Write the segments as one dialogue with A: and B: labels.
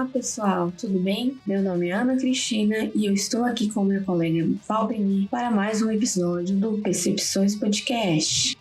A: Olá pessoal, tudo bem? Meu nome é Ana Cristina e eu estou aqui com minha colega Valdeni para mais um episódio do Percepções Podcast.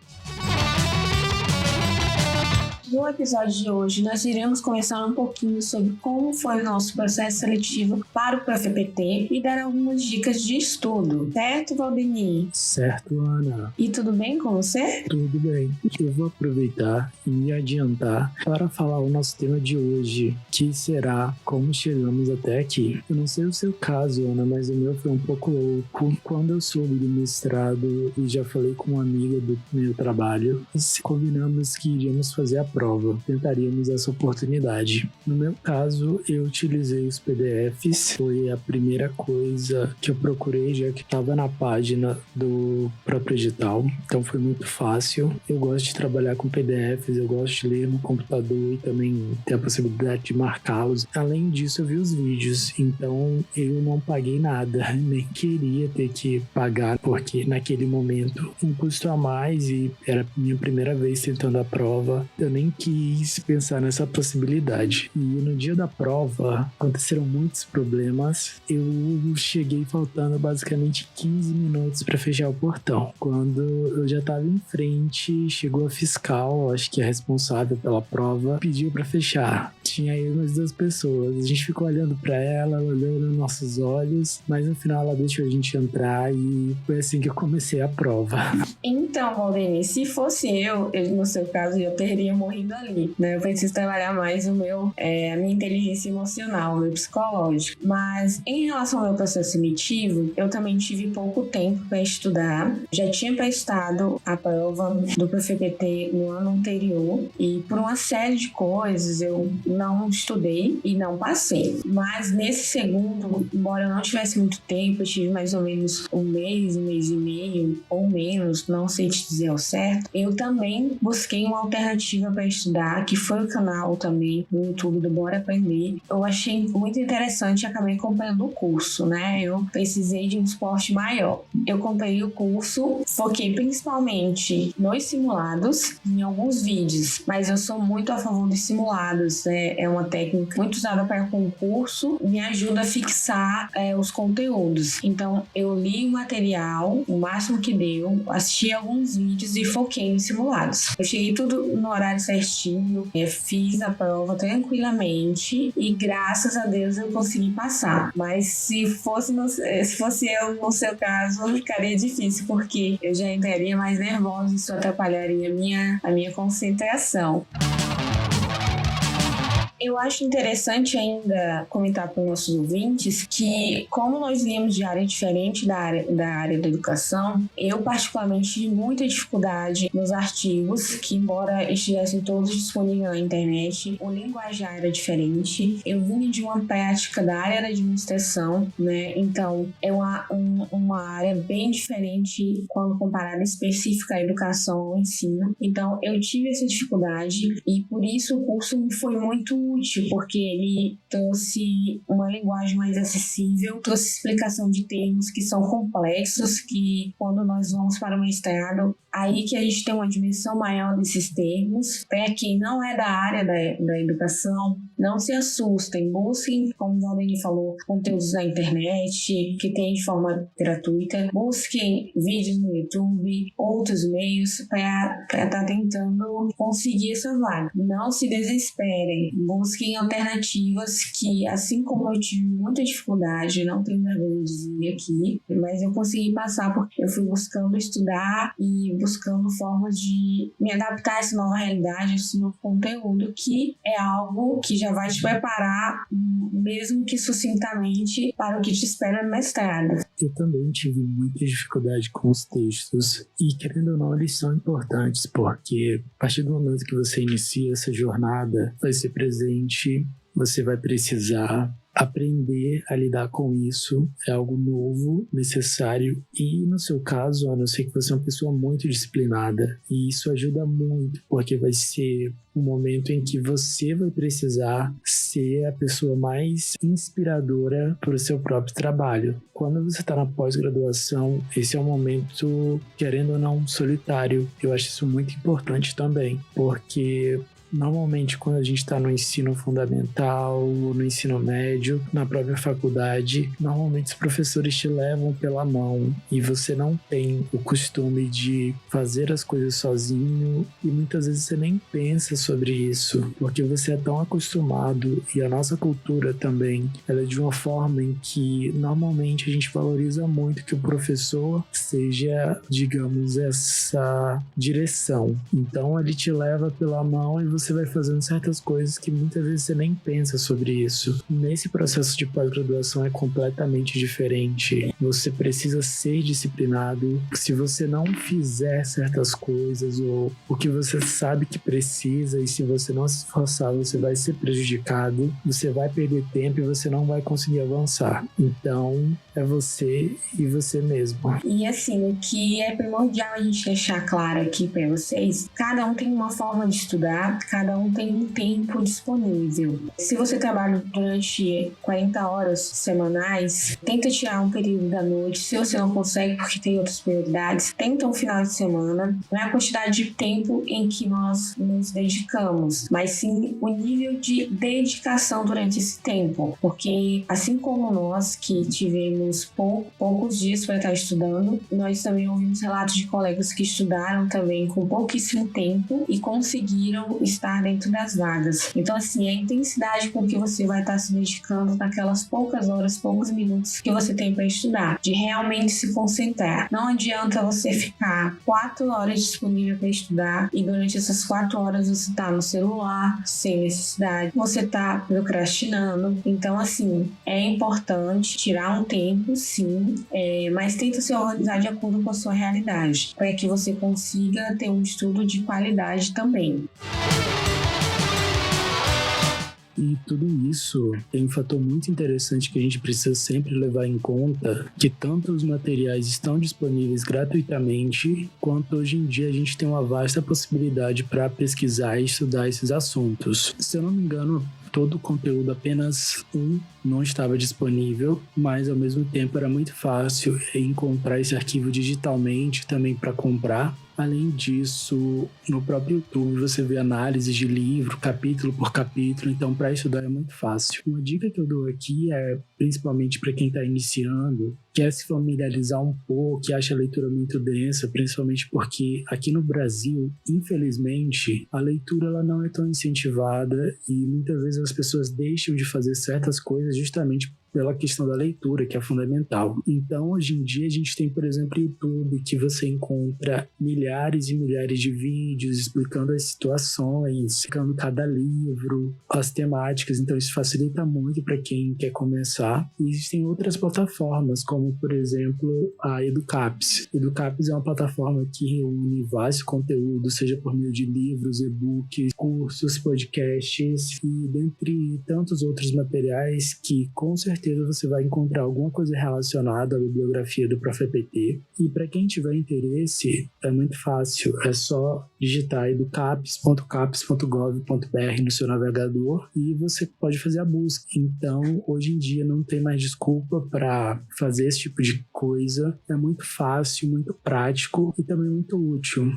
A: No episódio de hoje, nós iremos conversar um pouquinho sobre como foi o nosso processo seletivo para o PFPT e dar algumas dicas de estudo. Certo, Valdeni?
B: Certo, Ana.
A: E tudo bem com você?
B: Tudo bem. Eu vou aproveitar e me adiantar para falar o nosso tema de hoje, que será como chegamos até aqui. Eu não sei o seu caso, Ana, mas o meu foi um pouco louco. Quando eu soube do mestrado e já falei com uma amiga do meu trabalho, combinamos que iríamos fazer a prova. Tentaríamos essa oportunidade. No meu caso, eu utilizei os PDFs. Foi a primeira coisa que eu procurei, já que estava na página do próprio edital. Então foi muito fácil. Eu gosto de trabalhar com PDFs, eu gosto de ler no computador e também ter a possibilidade de marcá-los. Além disso, eu vi os vídeos. Então eu não paguei nada. Nem queria ter que pagar, porque naquele momento um custo a mais e era minha primeira vez tentando a prova. Eu nem quis pensar nessa possibilidade. E no dia da prova, aconteceram muitos problemas. Eu cheguei faltando basicamente 15 minutos para fechar o portão. Quando eu já estava em frente, chegou a fiscal, acho que é responsável pela prova, pediu para fechar. Tinha aí umas duas pessoas. A gente ficou olhando para ela, olhando nos nossos olhos, mas no final ela deixou a gente entrar e foi assim que eu comecei a prova.
A: Então, Valdeni, se fosse eu no seu caso, eu teria morrido ali, né? Eu preciso trabalhar mais a minha inteligência emocional, o meu psicológico. Mas em relação ao meu processo seletivo, eu também tive pouco tempo para estudar. Já tinha prestado a prova do PFPT no ano anterior e por uma série de coisas eu não estudei e não passei. Mas nesse segundo, embora eu não tivesse muito tempo, eu tive mais ou menos um mês e meio ou menos, não sei te dizer ao certo, eu também busquei uma alternativa para estudar, que foi o canal também no YouTube do Bora Aprender. Eu achei muito interessante e acabei comprando o curso, né? Eu precisei de um suporte maior. Eu comprei o curso, foquei principalmente nos simulados, em alguns vídeos, mas eu sou muito a favor dos simulados, né? É uma técnica muito usada para concurso, me ajuda a fixar os conteúdos. Então, eu li o material, o máximo que deu, assisti alguns vídeos e foquei nos simulados. Eu cheguei tudo no horário certinho, fiz a prova tranquilamente e graças a Deus eu consegui passar. Mas se fosse eu no seu caso, ficaria difícil, porque eu já entraria mais nervosa e isso atrapalharia a minha concentração. Eu acho interessante ainda comentar para os nossos ouvintes que, como nós viemos de área diferente da área da educação, eu particularmente tive muita dificuldade nos artigos, que embora estivessem todos disponíveis na internet, o linguajar era diferente. Eu vim de uma prática da área da administração, né? Então, é uma área bem diferente quando comparada específica à educação ou ensino. Então, eu tive essa dificuldade e, por isso, o curso me foi muito útil, porque ele trouxe uma linguagem mais acessível, trouxe explicação de termos que são complexos, que quando nós vamos para o mestrado, aí que a gente tem uma dimensão maior desses termos. Para quem não é da área da educação, não se assustem, busquem, como o Valdeni falou, conteúdos na internet, que tem de forma gratuita, busquem vídeos no YouTube, outros meios para estar tentando conseguir essa vaga. Não se desesperem, busquem alternativas que, assim como eu tive muita dificuldade, não tenho vergonha de dizer aqui, mas eu consegui passar porque eu fui buscando estudar e buscando formas de me adaptar a essa nova realidade, a esse novo conteúdo, que é algo que já vai te preparar, mesmo que sucintamente, para o que te espera no mestrado.
B: Eu também tive muita dificuldade com os textos e, querendo ou não, eles são importantes porque a partir do momento que você inicia essa jornada, vai ser presente, você vai precisar aprender a lidar com isso, é algo novo, necessário, e no seu caso, Ana, eu sei que você é uma pessoa muito disciplinada e isso ajuda muito, porque vai ser um momento em que você vai precisar ser a pessoa mais inspiradora para o seu próprio trabalho. Quando você está na pós-graduação, esse é um momento, querendo ou não, solitário. Eu acho isso muito importante também, porque Normalmente, quando a gente está no ensino fundamental, no ensino médio, na própria faculdade, normalmente os professores te levam pela mão e você não tem o costume de fazer as coisas sozinho e muitas vezes você nem pensa sobre isso, porque você é tão acostumado, e a nossa cultura também, ela é de uma forma em que normalmente a gente valoriza muito que o professor seja, digamos, essa direção. Então ele te leva pela mão e você vai fazendo certas coisas que muitas vezes você nem pensa sobre isso. Nesse processo de pós-graduação é completamente diferente. Você precisa ser disciplinado. Se você não fizer certas coisas ou o que você sabe que precisa, e se você não se esforçar, você vai ser prejudicado, você vai perder tempo e você não vai conseguir avançar. Então, é você e você mesmo.
A: E assim, o que é primordial a gente deixar claro aqui para vocês, cada um tem uma forma de estudar, cada um tem um tempo disponível. Se você trabalha durante 40 horas semanais, tenta tirar um período da noite. Se você não consegue porque tem outras prioridades, tenta um final de semana. Não é a quantidade de tempo em que nós nos dedicamos, mas sim o nível de dedicação durante esse tempo, porque assim como nós que tivemos poucos dias para estar estudando, nós também ouvimos relatos de colegas que estudaram também com pouquíssimo tempo e conseguiram estar dentro das vagas. Então assim, a intensidade com que você vai estar se dedicando naquelas poucas horas, poucos minutos que você tem para estudar, de realmente se concentrar. Não adianta você ficar 4 horas disponível para estudar e durante essas 4 horas você tá no celular sem necessidade, você tá procrastinando. Então assim, é importante tirar um tempo, sim, mas tenta se organizar de acordo com a sua realidade, para que você consiga ter um estudo de qualidade também.
B: E tudo isso tem um fator muito interessante que a gente precisa sempre levar em conta, que tanto os materiais estão disponíveis gratuitamente, quanto hoje em dia a gente tem uma vasta possibilidade para pesquisar e estudar esses assuntos. Se eu não me engano, todo o conteúdo, apenas não estava disponível, mas ao mesmo tempo era muito fácil encontrar esse arquivo digitalmente também para comprar. Além disso, no próprio YouTube você vê análises de livro, capítulo por capítulo, então para estudar é muito fácil. Uma dica que eu dou aqui é, principalmente para quem está iniciando, quer se familiarizar um pouco, que acha a leitura muito densa, principalmente porque aqui no Brasil, infelizmente, a leitura ela não é tão incentivada e muitas vezes as pessoas deixam de fazer certas coisas justamente pela questão da leitura, que é fundamental. Então, hoje em dia, a gente tem, por exemplo, o YouTube, que você encontra milhares e milhares de vídeos explicando as situações, explicando cada livro, as temáticas. Então, isso facilita muito para quem quer começar. E existem outras plataformas, como, por exemplo, a Educaps. Educaps é uma plataforma que reúne vários conteúdos, seja por meio de livros, e-books, cursos, podcasts e dentre tantos outros materiais que, com certeza, você vai encontrar alguma coisa relacionada à bibliografia do ProfEPT. E para quem tiver interesse, é muito fácil, é só digitar educaps.caps.gov.br no seu navegador e você pode fazer a busca. Então, hoje em dia não tem mais desculpa para fazer esse tipo de coisa. É muito fácil, muito prático e também muito útil.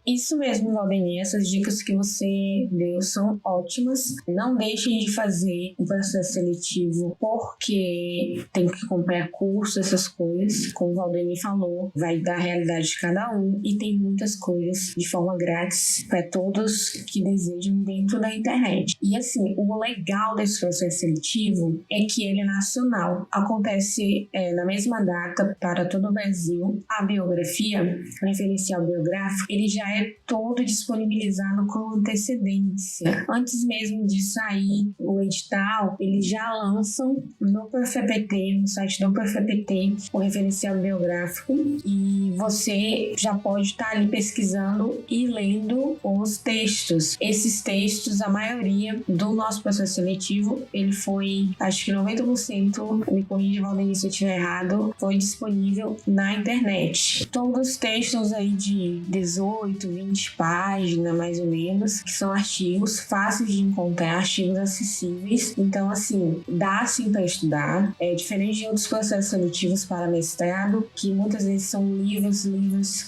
A: Isso mesmo, Valdemir, essas dicas que você deu são ótimas. Não deixem de fazer um processo seletivo porque tem que comprar curso, essas coisas. Como o Valdemir falou, vai da realidade de cada um e tem muitas coisas de forma grátis para todos que desejam dentro da internet. E assim, o legal desse processo seletivo é que ele é nacional. Acontece na mesma data para todo o Brasil. A biografia, o referencial biográfico, ele já é todo disponibilizado com antecedência. Antes mesmo de sair o edital, eles já lançam no ProfEPT, no site do ProfEPT, o referencial biográfico e você já pode estar ali pesquisando e lendo os textos. Esses textos, a maioria do nosso processo seletivo, ele foi, acho que 90%, me corrija, Valdemir, se eu estiver errado, foi disponível na internet. Todos os textos aí de 18 18, 20 páginas, mais ou menos, que são artigos fáceis de encontrar, artigos acessíveis. Então, assim, dá sim para estudar. É diferente de outros processos seletivos para mestrado, que muitas vezes são livros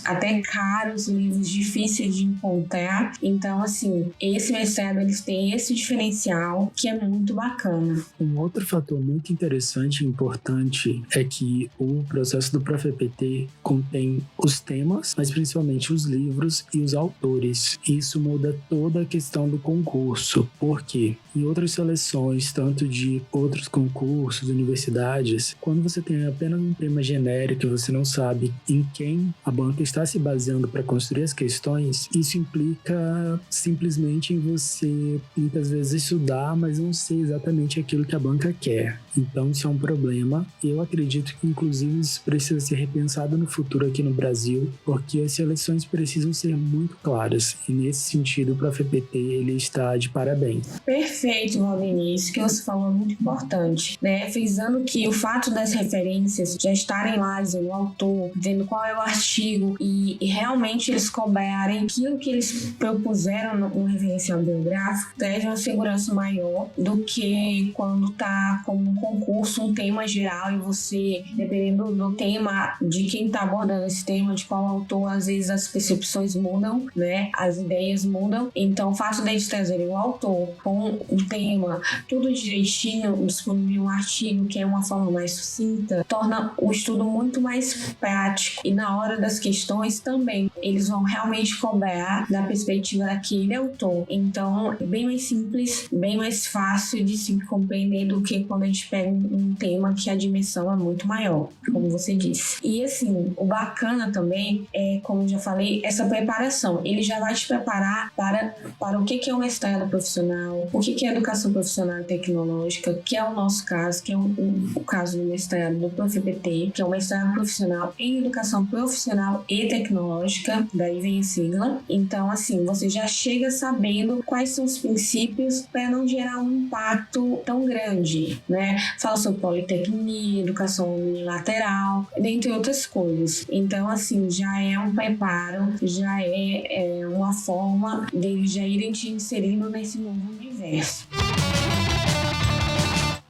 A: até caros, livros difíceis de encontrar. Então, assim, esse mestrado, eles têm esse diferencial que é muito bacana.
B: Um outro fator muito interessante e importante é que o processo do ProfEPT contém os temas, mas principalmente os livros e os autores. Isso muda toda a questão do concurso, porque em outras seleções, tanto de outros concursos, universidades, quando você tem apenas um tema genérico e você não sabe em quem a banca está se baseando para construir as questões, isso implica simplesmente em você muitas vezes estudar, mas não ser exatamente aquilo que a banca quer. Então isso é um problema. Eu acredito que inclusive isso precisa ser repensado no futuro aqui no Brasil, porque as seleções precisam ser muito claras, e nesse sentido o ProfEPT ele está de parabéns.
A: Perfeito, Valdemir, isso que você falou é muito importante, né? Frisando que o fato das referências já estarem lá, dizendo o autor, dizendo qual é o artigo e realmente eles cobrarem aquilo que eles propuseram no referencial biográfico, traz uma segurança maior do que quando está como um concurso, um tema geral, e você, dependendo do tema, de quem está abordando esse tema, de qual autor, às vezes as percepções mudam, né? As ideias mudam. Então, o fato deles trazerem o autor com o tema, tudo direitinho, disponível um artigo que é uma forma mais sucinta, torna o estudo muito mais prático. E na hora das questões também, eles vão realmente cobrar da perspectiva daquele autor. Então, é bem mais simples, bem mais fácil de se compreender do que quando a gente pega um tema que a dimensão é muito maior, como você disse. E assim, o bacana também é, como eu já falei, essa preparação. Ele já vai te preparar para o que é o mestrado profissional, o que é educação profissional e tecnológica, que é o nosso caso, que é o caso do mestrado do ProfEPT, que é o mestrado profissional em educação profissional e tecnológica, daí vem a sigla. Então, assim, você já chega sabendo quais são os princípios para não gerar um impacto tão grande, né? Fala sobre politecnia, educação unilateral, dentre outras coisas. Então, assim, já é um preparo, já é uma forma deles já irem te inserindo nesse novo universo.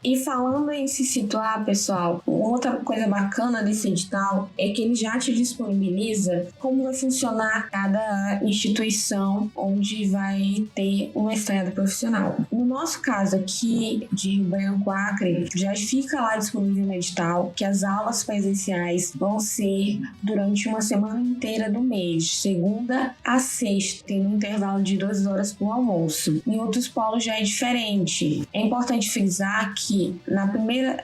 A: E falando em se situar, pessoal, outra coisa bacana desse edital é que ele já te disponibiliza como vai funcionar cada instituição onde vai ter um mestrado profissional. No nosso caso aqui de Rio Branco, Acre, já fica lá disponível no edital que as aulas presenciais vão ser durante uma semana inteira do mês, de segunda a sexta, tendo um intervalo de 2 horas para o almoço. Em outros polos já é diferente. É importante frisar que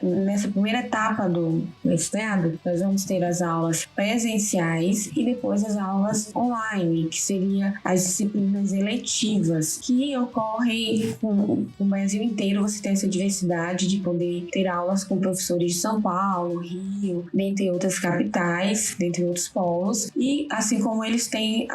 A: nessa primeira etapa do mestrado, nós vamos ter as aulas presenciais e depois as aulas online, que seriam as disciplinas eletivas, que ocorrem com o Brasil inteiro. Você tem essa diversidade de poder ter aulas com professores de São Paulo, Rio, dentre outras capitais, dentre outros polos, e assim como eles têm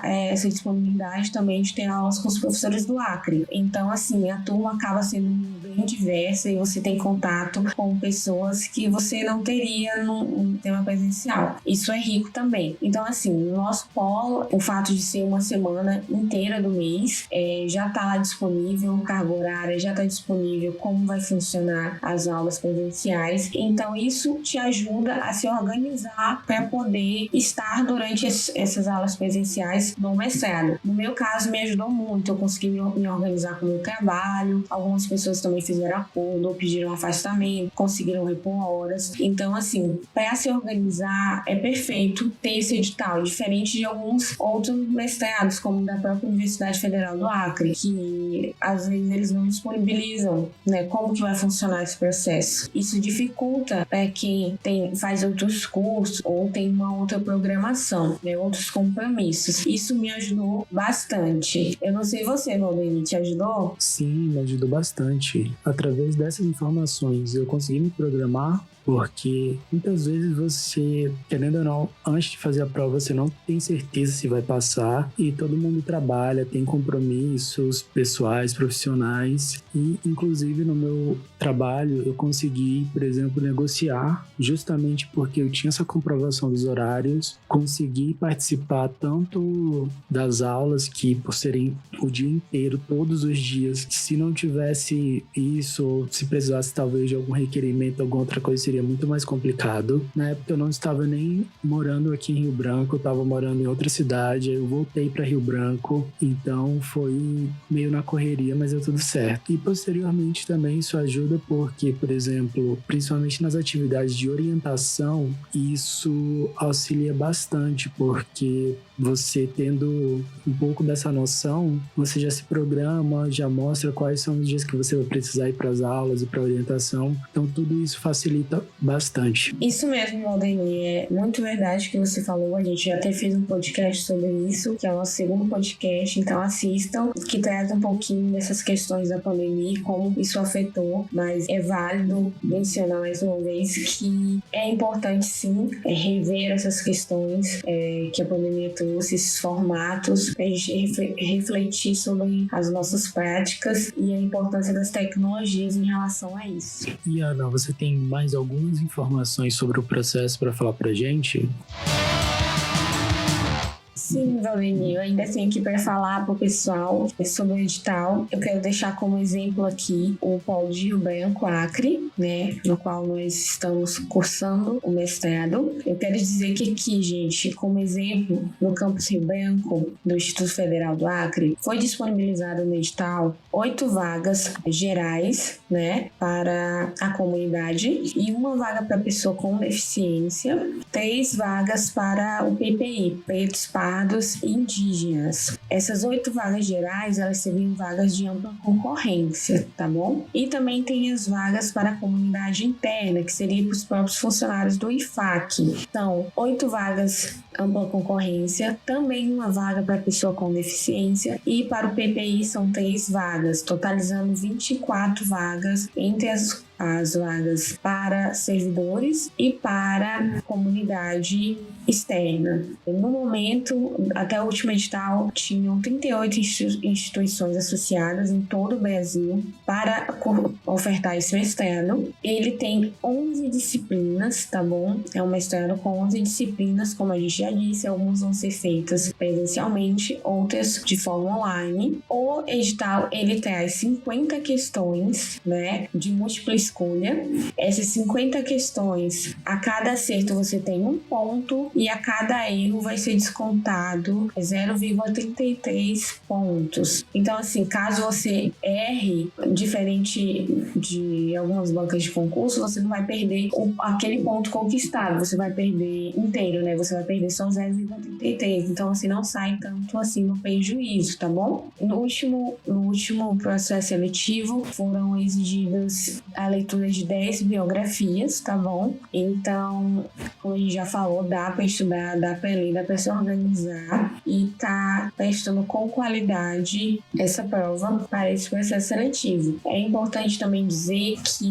A: essa disponibilidade também de ter aulas com os professores do Acre. Então, assim, a turma acaba sendo bem diversa e você tem contato com pessoas que você não teria num tema presencial. Isso é rico também. Então, assim, no nosso polo, o fato de ser uma semana inteira do mês, já está lá disponível, carga horária, já está disponível como vai funcionar as aulas presenciais. Então, isso te ajuda a se organizar para poder estar durante essas aulas presenciais no mestrado. No meu caso, me ajudou muito. Eu consegui me organizar com o meu trabalho. Algumas pessoas também fizeram acordo ou pediram afastamento, conseguiram repor horas. Então, assim, para se organizar é perfeito ter esse edital, diferente de alguns outros mestrados, como da própria Universidade Federal do Acre, que às vezes eles não disponibilizam, né, como que vai funcionar esse processo. Isso dificulta para quem faz outros cursos ou tem uma outra programação, né, outros compromissos. Isso me ajudou bastante. Eu não sei você, Valdemir, te ajudou?
B: Sim, me ajudou bastante. Através dessas informações, eu consegui me programar porque muitas vezes você, querendo ou não, antes de fazer a prova, você não tem certeza se vai passar, e todo mundo trabalha, tem compromissos pessoais, profissionais, e inclusive no meu trabalho eu consegui, por exemplo, negociar, justamente porque eu tinha essa comprovação dos horários, consegui participar tanto das aulas, que por serem o dia inteiro, todos os dias, se não tivesse isso, ou se precisasse talvez de algum requerimento, alguma outra coisa, seria muito mais complicado. Na época eu não estava nem morando aqui em Rio Branco, eu estava morando em outra cidade, eu voltei para Rio Branco, então foi meio na correria, mas deu tudo certo. E posteriormente também isso ajuda porque, por exemplo, principalmente nas atividades de orientação, isso auxilia bastante, porque você tendo um pouco dessa noção, você já se programa, já mostra quais são os dias que você vai precisar ir para as aulas e para orientação. Então, tudo isso facilita bastante.
A: Isso mesmo, Valdemir. É muito verdade que você falou. A gente já até fez um podcast sobre isso, que é o nosso segundo podcast. Então, assistam, que traz um pouquinho dessas questões da pandemia e como isso afetou. Mas é válido mencionar mais uma vez que é importante, sim, rever essas questões que a pandemia trouxe, esses formatos, a gente refletir sobre as nossas práticas e a importância das tecnologias em relação a isso.
B: E Ana, você tem mais algumas informações sobre o processo para falar pra gente?
A: Sim, Valdemir, eu ainda tenho aqui para falar para o pessoal sobre o edital. Eu quero deixar como exemplo aqui o Polo de Rio Branco, Acre, né, no qual nós estamos cursando o mestrado. Eu quero dizer que aqui, gente, como exemplo, no campus Rio Branco do Instituto Federal do Acre, foi disponibilizado no edital 8 vagas gerais, né, para a comunidade e 1 vaga para pessoa com deficiência, 3 vagas para o PPI, pretos, pardos e indígenas. Essas 8 vagas gerais, elas seriam vagas de ampla concorrência, tá bom? E também tem as vagas para a comunidade interna, que seria para os próprios funcionários do IFAC. Então, 8 vagas ampla concorrência, também 1 vaga para pessoa com deficiência, e para o PPI são 3 vagas, totalizando 24 vagas entre as vagas para servidores e para comunidade externa. No momento, até o último edital, tinham 38 instituições associadas em todo o Brasil para ofertar esse mestrado. Ele tem 11 disciplinas, tá bom? É um mestrado com 11 disciplinas, como a gente já disse, algumas vão ser feitas presencialmente, outras de forma online. O edital, ele traz 50 questões, né, de múltipla escolha. Essas 50 questões, a cada acerto você tem 1 ponto e a cada erro vai ser descontado 0,33 pontos. Então, assim, caso você erre, diferente de algumas bancas de concurso, você não vai perder aquele ponto conquistado, você vai perder inteiro, né? Você vai perder só 0,33. Então, assim, não sai tanto assim no prejuízo, tá bom? No último processo seletivo, foram exigidas a leitura de 10 biografias, tá bom? Então, como a gente já falou, dá para estudar, dá para ler, dá para se organizar e tá prestando com qualidade essa prova para esse processo seletivo. É importante também dizer que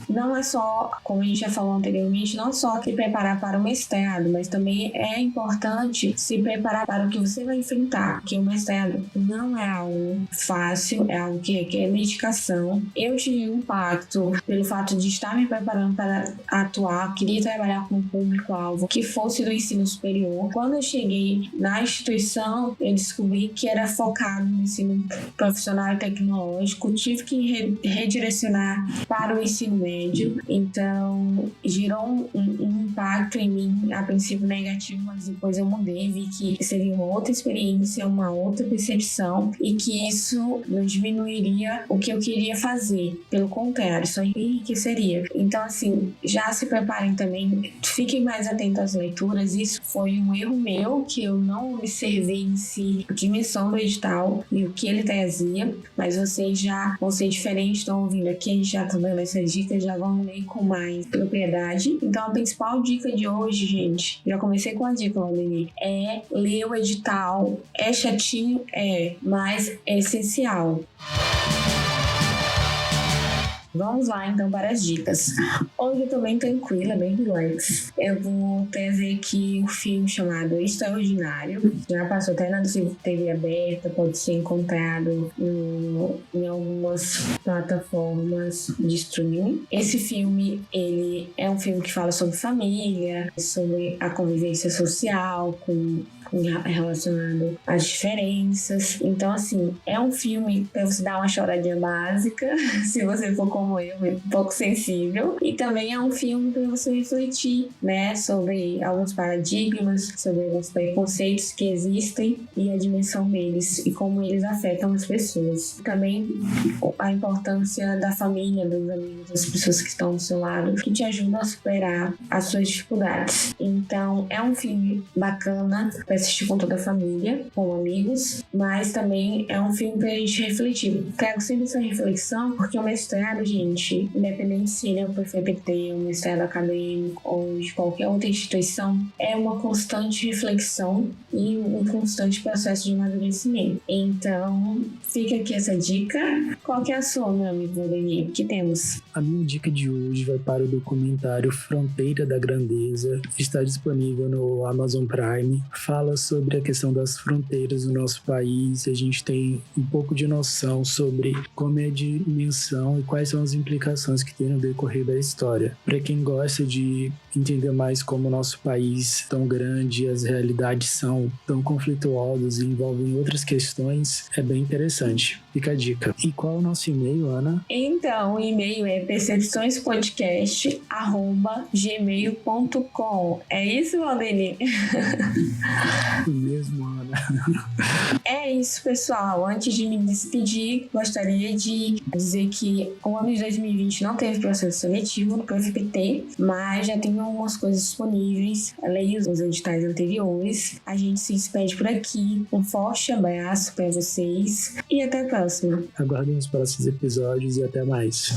A: não é só, como a gente já falou anteriormente, não só se preparar para o mestrado, mas também é importante se preparar para o que você vai enfrentar, porque o mestrado não é algo fácil, é algo que requer dedicação. Eu tive um impacto pelo fato de estar me preparando para atuar, queria trabalhar com um público-alvo que fosse do ensino superior. Quando eu cheguei na instituição, eu descobri que era focado no ensino profissional e tecnológico, tive que redirecionar para o ensino médio, então gerou um impacto em mim, a princípio negativo, mas depois eu mudei, vi que seria uma outra experiência, uma outra percepção e que isso não diminuiria o que eu queria fazer, pelo contrário, só enriqueceria. Então, assim, já se preparem também, fiquem mais atentos às leituras. Isso foi um erro meu, que eu não observei em si a dimensão do edital e o que ele trazia, mas vocês já vão ser diferentes, estão ouvindo aqui, a gente já tá dando essas dicas, já vão ler com mais propriedade. Então, a principal dica de hoje, gente, já comecei com a dica, Valdemir, é ler o edital. É chatinho? É, mas é essencial. Vamos lá então para as dicas. Hoje eu tô bem tranquila, bem relax. Eu vou trazer aqui um filme chamado Extraordinário. Já passou até na TV aberta, pode ser encontrado em algumas plataformas de streaming. Esse filme, ele é um filme que fala sobre família, sobre a convivência social, relacionado às diferenças. Então, assim, é um filme pra você dar uma choradinha básica, se você for como eu, um pouco sensível. E também é um filme pra você refletir, né, sobre alguns paradigmas, sobre os preconceitos que existem e a dimensão deles e como eles afetam as pessoas. Também a importância da família, dos amigos, das pessoas que estão do seu lado, que te ajudam a superar as suas dificuldades. Então, é um filme bacana pra assistir com toda a família, com amigos, mas também é um filme pra gente refletir. Trago sempre essa reflexão porque o mestrado, gente, independente se ele é um PFPT, um mestrado acadêmico ou de qualquer outra instituição, é uma constante reflexão e um constante processo de amadurecimento. Então, fica aqui essa dica. Qual que é a sua, meu amigo Valdemir? O que temos?
B: A minha dica de hoje vai para o documentário Fronteira da Grandeza. Está disponível no Amazon Prime. Fala sobre a questão das fronteiras do nosso país. A gente tem um pouco de noção sobre como é a dimensão e quais são as implicações que tem no decorrer da história. Para quem gosta de entender mais como o nosso país tão grande, as realidades são tão conflituosas e envolvem outras questões, é bem interessante. Fica a dica. E qual é o nosso e-mail, Ana?
A: Então, o e-mail é percepçõespodcast@gmail.com. É isso, Valdemir?
B: Mesmo, Ana.
A: É isso, pessoal. Antes de me despedir, gostaria de dizer que o ano de 2020 não teve processo seletivo no PFPT, mas já tem algumas coisas disponíveis. Leia os editais anteriores. A gente se despede por aqui. Um forte abraço para vocês e até a próxima.
B: Aguardem os próximos episódios e até mais.